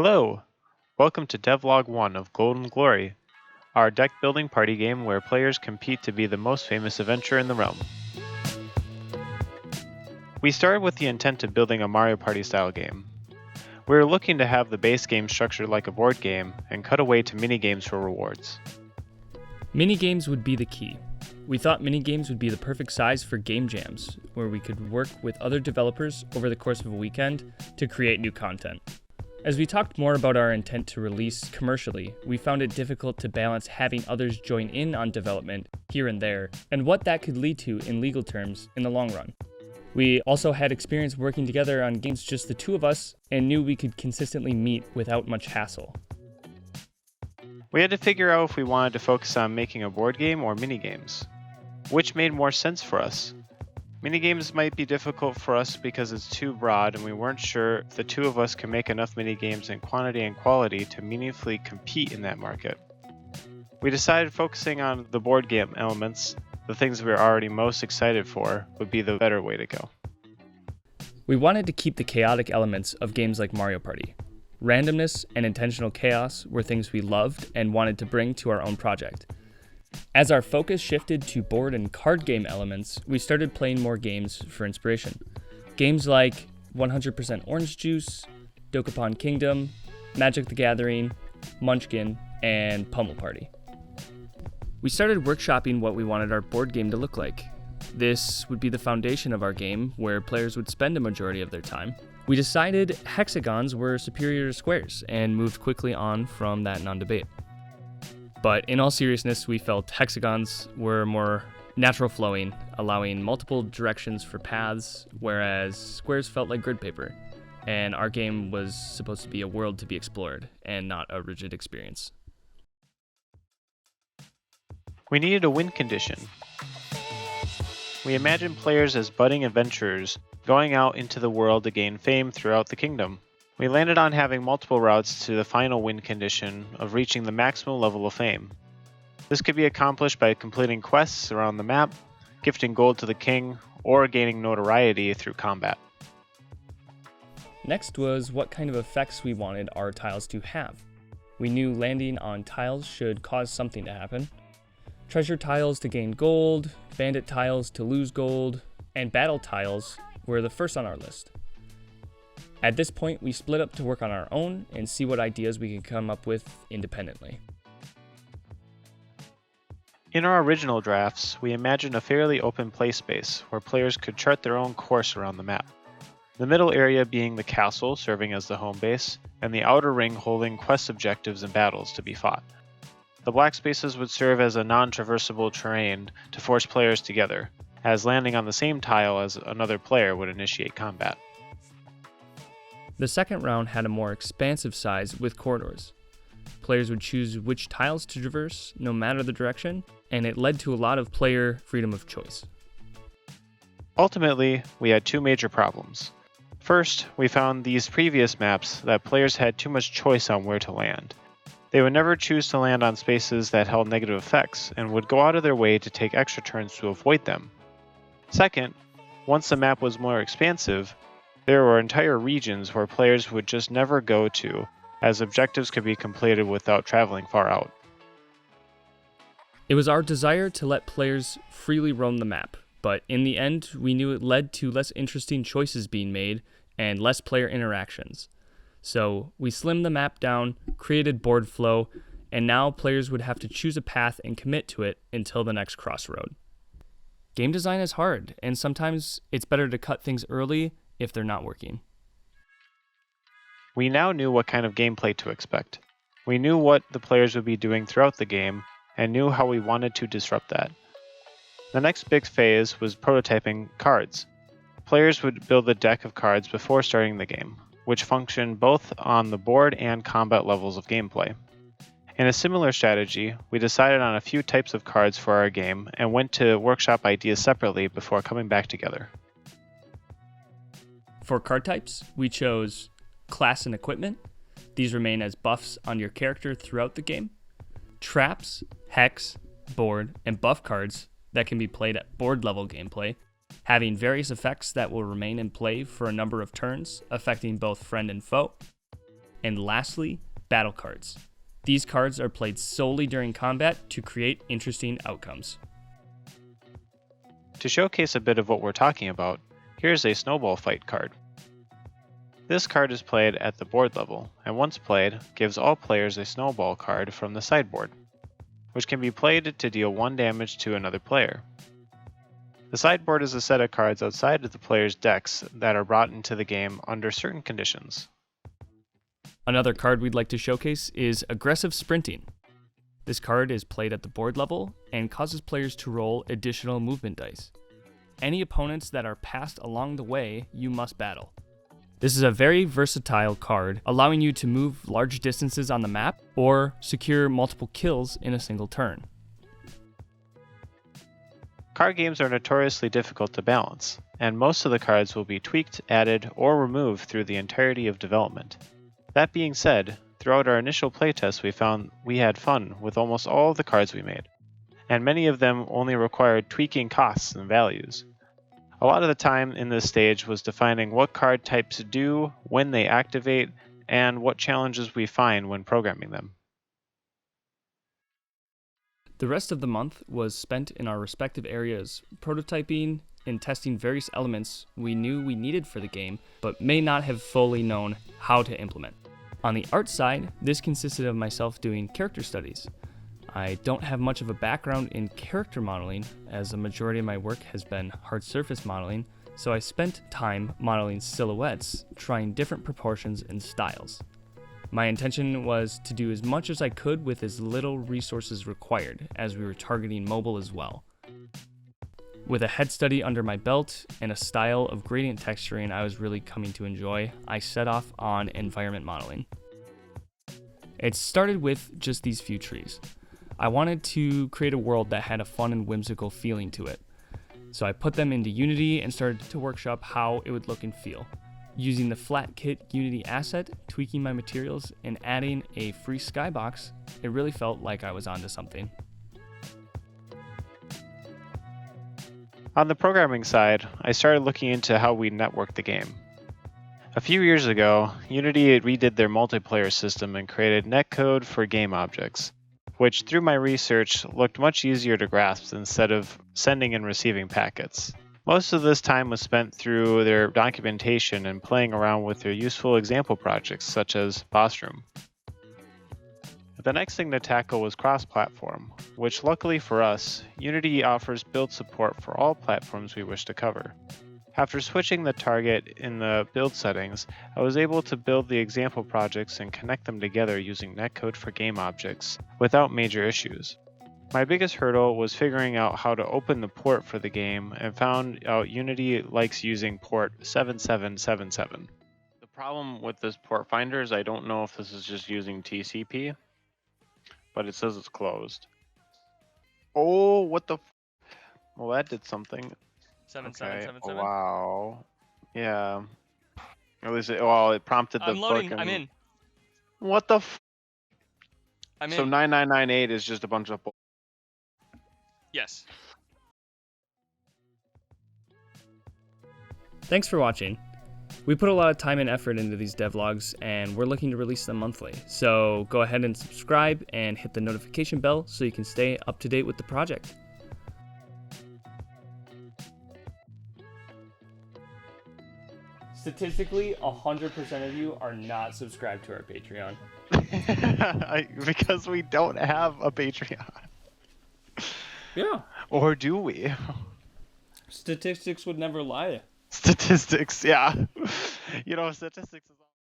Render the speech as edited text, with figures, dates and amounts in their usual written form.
Hello! Welcome to Devlog 1 of Golden Glory, our deck building party game where players compete to be the most famous adventurer in the realm. We started with the intent of building a Mario Party style game. We were looking to have the base game structured like a board game and cut away to mini-games for rewards. Mini-games would be the key. We thought mini-games would be the perfect size for game jams, where we could work with other developers over the course of a weekend to create new content. As we talked more about our intent to release commercially, we found it difficult to balance having others join in on development here and there, and what that could lead to in legal terms in the long run. We also had experience working together on games just the two of us, and knew we could consistently meet without much hassle. We had to figure out if we wanted to focus on making a board game or mini-games. Which made more sense for us? Minigames might be difficult for us because it's too broad and we weren't sure if the two of us can make enough minigames in quantity and quality to meaningfully compete in that market. We decided focusing on the board game elements, the things we were already most excited for, would be the better way to go. We wanted to keep the chaotic elements of games like Mario Party. Randomness and intentional chaos were things we loved and wanted to bring to our own project. As our focus shifted to board and card game elements, we started playing more games for inspiration. Games like 100% Orange Juice, Dokapon Kingdom, Magic the Gathering, Munchkin, and Pummel Party. We started workshopping what we wanted our board game to look like. This would be the foundation of our game, where players would spend a majority of their time. We decided hexagons were superior to squares, and moved quickly on from that non-debate. But in all seriousness, we felt hexagons were more natural flowing, allowing multiple directions for paths, whereas squares felt like grid paper, and our game was supposed to be a world to be explored, and not a rigid experience. We needed a win condition. We imagined players as budding adventurers going out into the world to gain fame throughout the kingdom. We landed on having multiple routes to the final win condition of reaching the maximum level of fame. This could be accomplished by completing quests around the map, gifting gold to the king, or gaining notoriety through combat. Next was what kind of effects we wanted our tiles to have. We knew landing on tiles should cause something to happen. Treasure tiles to gain gold, bandit tiles to lose gold, and battle tiles were the first on our list. At this point, we split up to work on our own and see what ideas we could come up with independently. In our original drafts, we imagined a fairly open play space where players could chart their own course around the map. The middle area being the castle, serving as the home base, and the outer ring holding quest objectives and battles to be fought. The black spaces would serve as a non-traversable terrain to force players together, as landing on the same tile as another player would initiate combat. The second round had a more expansive size with corridors. Players would choose which tiles to traverse, no matter the direction, and it led to a lot of player freedom of choice. Ultimately, we had two major problems. First, we found these previous maps that players had too much choice on where to land. They would never choose to land on spaces that held negative effects, and would go out of their way to take extra turns to avoid them. Second, once the map was more expansive, there were entire regions where players would just never go to, as objectives could be completed without traveling far out. It was our desire to let players freely roam the map, but in the end, we knew it led to less interesting choices being made and less player interactions. So we slimmed the map down, created board flow, and now players would have to choose a path and commit to it until the next crossroad. Game design is hard, and sometimes it's better to cut things early if they're not working. We now knew what kind of gameplay to expect. We knew what the players would be doing throughout the game, and knew how we wanted to disrupt that. The next big phase was prototyping cards. Players would build a deck of cards before starting the game, which functioned both on the board and combat levels of gameplay. In a similar strategy, we decided on a few types of cards for our game and went to workshop ideas separately before coming back together. For card types, we chose class and equipment. These remain as buffs on your character throughout the game. Traps, hex, board, and buff cards that can be played at board level gameplay, having various effects that will remain in play for a number of turns, affecting both friend and foe. And lastly, battle cards. These cards are played solely during combat to create interesting outcomes. To showcase a bit of what we're talking about, here's a snowball fight card. This card is played at the board level, and once played, gives all players a snowball card from the sideboard, which can be played to deal 1 damage to another player. The sideboard is a set of cards outside of the player's decks that are brought into the game under certain conditions. Another card we'd like to showcase is Aggressive Sprinting. This card is played at the board level and causes players to roll additional movement dice. Any opponents that are passed along the way, you must battle. This is a very versatile card, allowing you to move large distances on the map or secure multiple kills in a single turn. Card games are notoriously difficult to balance, and most of the cards will be tweaked, added, or removed through the entirety of development. That being said, throughout our initial playtest we found we had fun with almost all of the cards we made, and many of them only required tweaking costs and values. A lot of the time in this stage was defining what card types do, when they activate, and what challenges we find when programming them. The rest of the month was spent in our respective areas, prototyping and testing various elements we knew we needed for the game, but may not have fully known how to implement. On the art side, this consisted of myself doing character studies. I don't have much of a background in character modeling, as a majority of my work has been hard surface modeling, so I spent time modeling silhouettes, trying different proportions and styles. My intention was to do as much as I could with as little resources required, as we were targeting mobile as well. With a head study under my belt and a style of gradient texturing I was really coming to enjoy, I set off on environment modeling. It started with just these few trees. I wanted to create a world that had a fun and whimsical feeling to it. So I put them into Unity and started to workshop how it would look and feel. Using the flat kit Unity asset, tweaking my materials, and adding a free skybox, it really felt like I was onto something. On the programming side, I started looking into how we network the game. A few years ago, Unity redid their multiplayer system and created netcode for game objects, which through my research looked much easier to grasp instead of sending and receiving packets. Most of this time was spent through their documentation and playing around with their useful example projects such as Boss Room. The next thing to tackle was cross-platform, which luckily for us, Unity offers build support for all platforms we wish to cover. After switching the target in the build settings, I was able to build the example projects and connect them together using netcode for game objects without major issues. My biggest hurdle was figuring out how to open the port for the game and found out Unity likes using port 7777. The problem with this port finder is I don't know if this is just using TCP, but it says it's closed. Oh, what the well, that did something. 7777. Okay. Wow. Yeah. At least it prompted the I'm loading. fucking... I'm in. What the I'm So in. 9998 is just a bunch of... Yes. Thanks for watching. We put a lot of time and effort into these devlogs, and we're looking to release them monthly. So go ahead and subscribe and hit the notification bell so you can stay up to date with the project. Statistically, 100% of you are not subscribed to our Patreon. Because we don't have a Patreon. Yeah. Or do we? Statistics would never lie. Statistics, yeah. Statistics is...